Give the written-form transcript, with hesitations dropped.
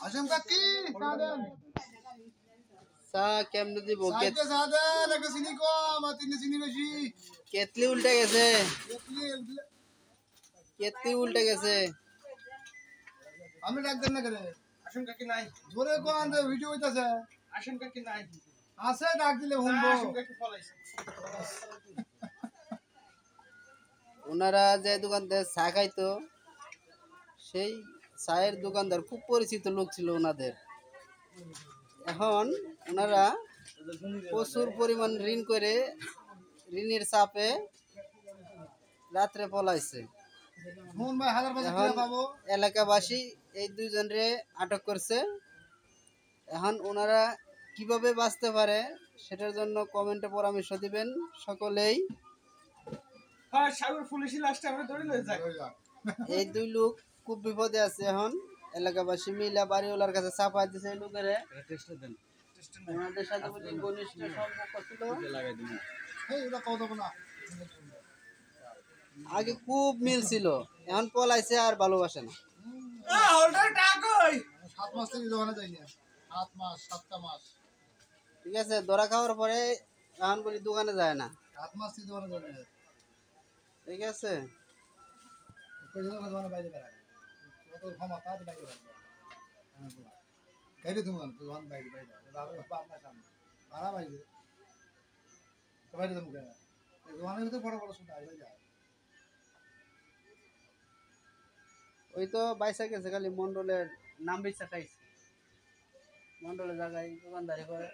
আসেন কাকি সাদেন চা কেমনে দিব? সাইতে সাদেন একটা চিনি কম আর তিনটে চিনি বেশি। কেতলি উল্টে গেছে, কেতলি উল্টে গেছে। আমি ডাক দেন না করে আসেন কাকি নাই, জোরে কোন ভিডিও হইতাছে। আসেন কাকি নাই, আছে ডাক দিলে শুনবো। আসেন কাকি ফলাইছে। ওনারা যে দোকানদার চা খাইতো সেই চায়ের দোকানদার খুব পরিচিত লোক ছিল ওনাদের। এখন ওনারা প্রচুর পরিমাণ ঋণ করে ঋণের চাপে রাত্রে পলাইছে। শুন ভাই 1000 এখন টাকা পাবো। এলাকাবাসী এই দুইজনরে আটক করছে। এখন ওনারা কিভাবে বাঁচতে পারে সেটার জন্য কমেন্টে পরামর্শ দিবেন সকলেই। হ্যাঁ সাগর পুলিশি লাস্টে আমরা ধরে লয়ে যাই। এই দুই লোক খুব বিপদে আছে। এখন এলাকাবাসী মিলা বাড়িওয়ালার কাছে চাপা দিছে এই লোকের। ওনাদের সাথে বুঝি ঘনিষ্ঠ সম্পর্ক ছিল। এই এটা কত না আগে খুব মিল ছিল, এখন পলাইছে আর ভালোবাসে না। হোল্ডার টাকা কই? 7 মাস থেকে দোকানে যাই না। 7 মাস 7টা মাস। ঠিক আছে, ধরা খাওয়ার পরে এখন বলি দোকানে যায় না। 7 মাস থেকে দোকানে যাই না। ঠিক আছে, কইলো দোকানে বাইরে বেড়ায়। কত ক্ষমা কাজ বাইরে বেড়ায়। কেটে তুমি দোকান বাইরে বাইরে। বাবা বাপ না সামনে। আরা বাইরে। বাইরে তুমি কেন? দোকানের ভিতরে বড় বড় সুতা আইবা যায়। ওই তো বাইসা গেছে, খালি মন্ডলের নাম বেচা খাইছে। মন্ডলের জায়গায় দোকানদারি করে।